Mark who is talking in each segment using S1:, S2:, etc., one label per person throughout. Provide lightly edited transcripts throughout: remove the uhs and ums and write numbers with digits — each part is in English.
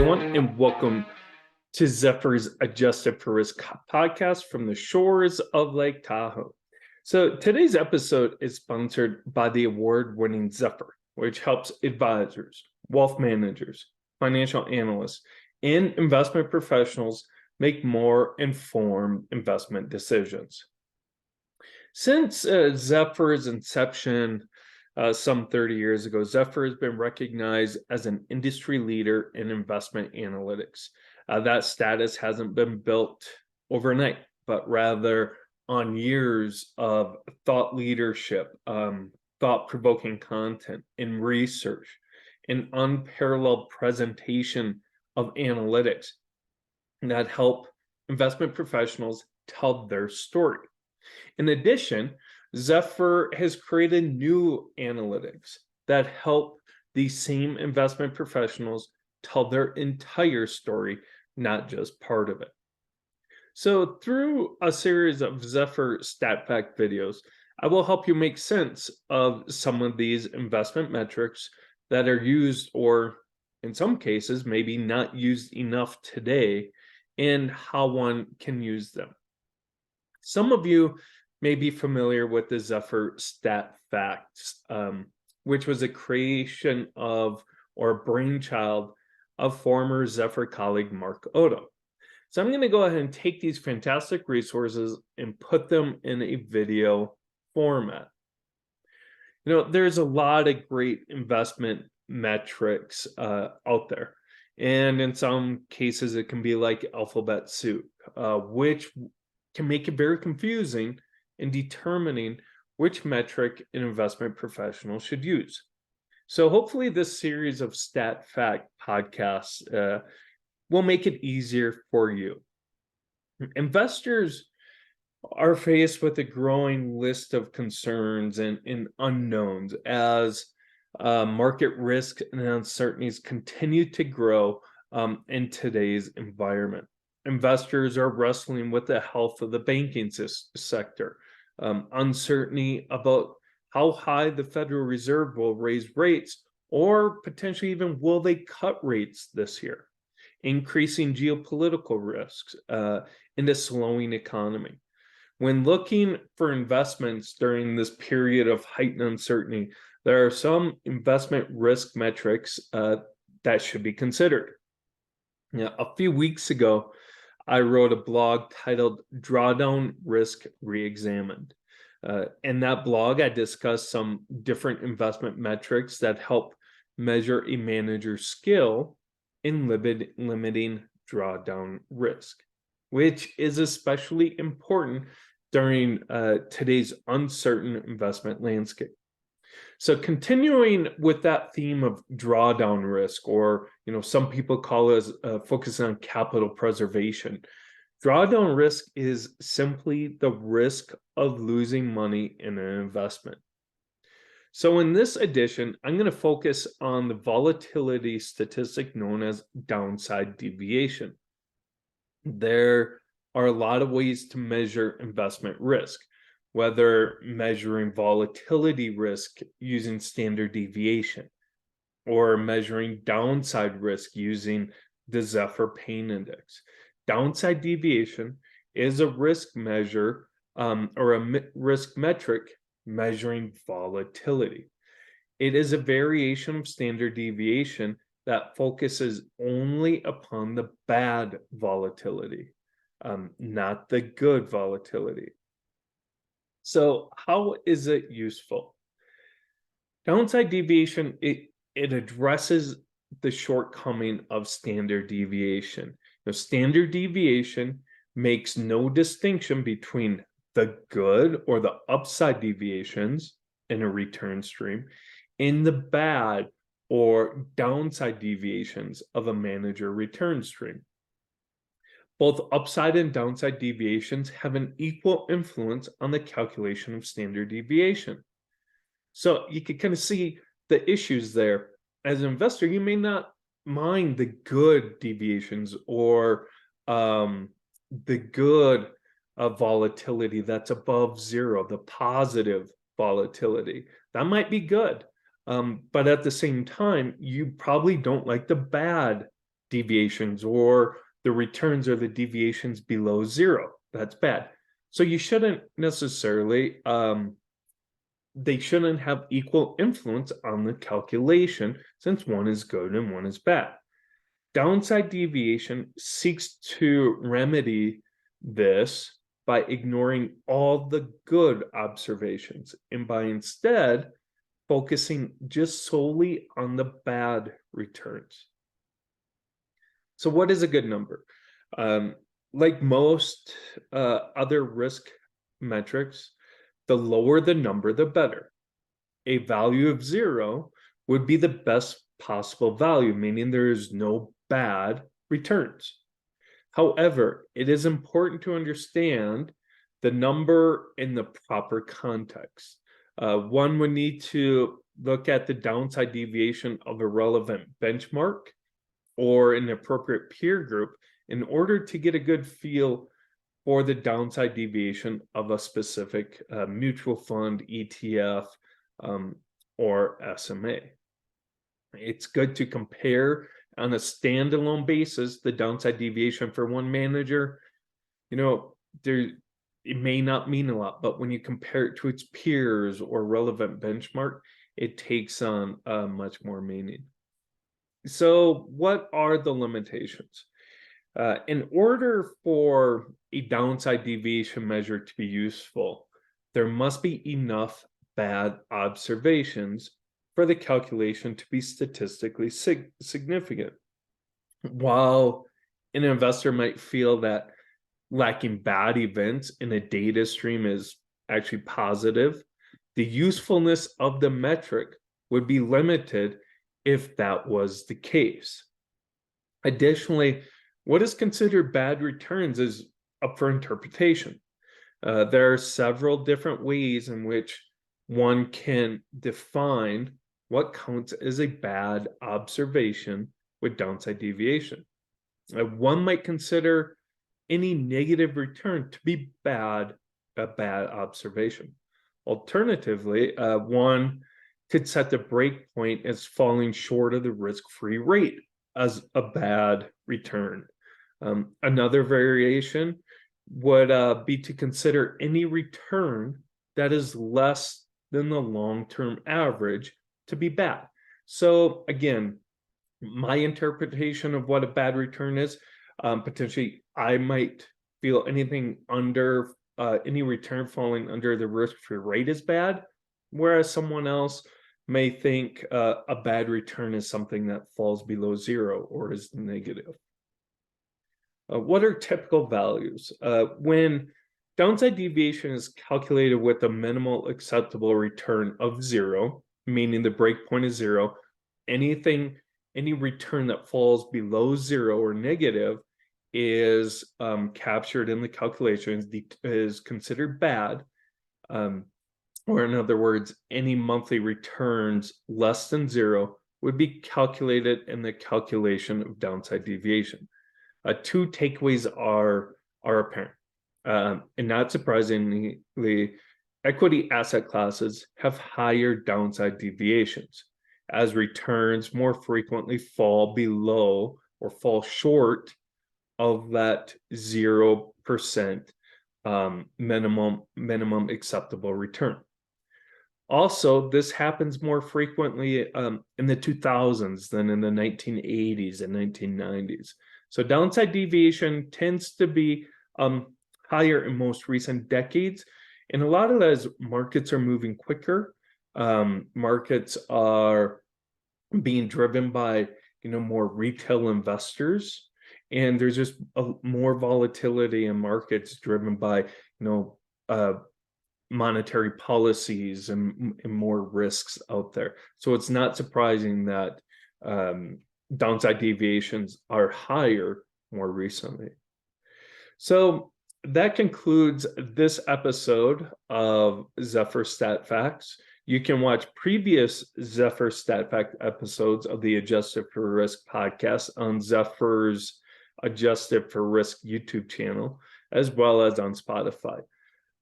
S1: everyone, and welcome to Zephyr's Adjusted for Risk podcast from the shores of Lake Tahoe. So today's episode is sponsored by the award-winning Zephyr, which helps advisors, wealth managers, financial analysts, and investment professionals make more informed investment decisions. Since Zephyr's inception some 30 years ago, Zephyr has been recognized as an industry leader in investment analytics. That status hasn't been built overnight, but rather on years of thought leadership, thought-provoking content, and research, and unparalleled presentation of analytics that help investment professionals tell their story. In addition, Zephyr has created new analytics that help these same investment professionals tell their entire story, not just part of it. So through a series of Zephyr StatFact videos, I will help you make sense of some of these investment metrics that are used, or in some cases, maybe not used enough today, and how one can use them. Some of you may be familiar with the Zephyr StatFacts, which was a creation of, or a brainchild of, former Zephyr colleague Mark Odo. So I'm going to go ahead and take these fantastic resources and put them in a video format. You know, there's a lot of great investment metrics out there. And in some cases, it can be like alphabet soup, which can make it very confusing in determining which metric an investment professional should use. So hopefully this series of StatFact podcasts will make it easier for you. Investors are faced with a growing list of concerns and unknowns as market risk and uncertainties continue to grow in today's environment. Investors are wrestling with the health of the banking sector, uncertainty about how high the Federal Reserve will raise rates, or potentially even will they cut rates this year, increasing geopolitical risks, and a slowing economy. When looking for investments during this period of heightened uncertainty, there are some investment risk metrics that should be considered. Now, a few weeks ago, I wrote a blog titled Drawdown Risk Reexamined. In that blog, I discussed some different investment metrics that help measure a manager's skill in limiting drawdown risk, which is especially important during today's uncertain investment landscape. So continuing with that theme of drawdown risk, or some people call it focusing on capital preservation. Drawdown risk is simply the risk of losing money in an investment. So in this edition, I'm going to focus on the volatility statistic known as downside deviation. There are a lot of ways to measure investment risk, whether measuring volatility risk using standard deviation, or measuring downside risk using the Zephyr Pain Index. Downside deviation is a risk measure or a risk metric measuring volatility. It is a variation of standard deviation that focuses only upon the bad volatility, not the good volatility. So how is it useful? Downside deviation, it addresses the shortcoming of standard deviation. Now, standard deviation makes no distinction between the good or the upside deviations in a return stream and the bad or downside deviations of a manager return stream. Both upside and downside deviations have an equal influence on the calculation of standard deviation. So you can kind of see the issues there. As an investor, you may not mind the good deviations or the good volatility that's above zero, the positive volatility. That might be good. But at the same time, you probably don't like the bad deviations, or the returns or the deviations below zero. That's bad. So you shouldn't necessarily, they shouldn't have equal influence on the calculation, since one is good and one is bad. Downside deviation seeks to remedy this by ignoring all the good observations and by instead focusing just solely on the bad returns. So what is a good number? Like most other risk metrics, the lower the number, the better. A value of 0 would be the best possible value, meaning there is no bad returns. However, it is important to understand the number in the proper context. One would need to look at the downside deviation of a relevant benchmark or an appropriate peer group in order to get a good feel for the downside deviation of a specific mutual fund, ETF, or SMA. It's good to compare on a standalone basis the downside deviation for one manager. It may not mean a lot, but when you compare it to its peers or relevant benchmark, it takes on much more meaning. So what are the limitations? In order for a downside deviation measure to be useful, there must be enough bad observations for the calculation to be statistically significant. While an investor might feel that lacking bad events in a data stream is actually positive, the usefulness of the metric would be limited if that was the case. Additionally, what is considered bad returns is up for interpretation. There are several different ways in which one can define what counts as a bad observation with downside deviation. One might consider any negative return to be a bad observation. Alternatively, one could set the breakpoint as falling short of the risk-free rate as a bad return. Another variation would be to consider any return that is less than the long-term average to be bad. So again, my interpretation of what a bad return is, potentially I might feel anything under any return falling under the risk-free rate is bad, whereas someone else may think a bad return is something that falls below 0 or is negative. What are typical values? When downside deviation is calculated with a minimal acceptable return of 0, meaning the breakpoint is 0, any return that falls below 0 or negative is captured in the calculations, is considered bad. Or in other words, any monthly returns less than 0 would be calculated in the calculation of downside deviation. Two takeaways are apparent. And not surprisingly, equity asset classes have higher downside deviations, as returns more frequently fall below or fall short of that 0% minimum acceptable return. Also, this happens more frequently in the 2000s than in the 1980s and 1990s. So downside deviation tends to be higher in most recent decades. And a lot of that is markets are moving quicker. Markets are being driven by more retail investors. And there's just more volatility in markets driven by monetary policies and more risks out there. So it's not surprising that downside deviations are higher more recently. So that concludes this episode of Zephyr StatFacts. You can watch previous Zephyr StatFact episodes of the Adjusted for Risk podcast on Zephyr's Adjusted for Risk YouTube channel, as well as on Spotify.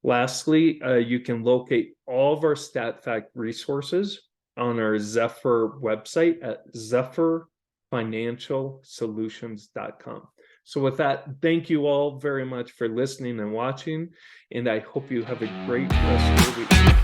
S1: Lastly, you can locate all of our StatFact resources on our Zephyr website at zephyrfinancial.com. financialsolutions.com. So with that, thank you all very much for listening and watching, and I hope you have a great rest of your week.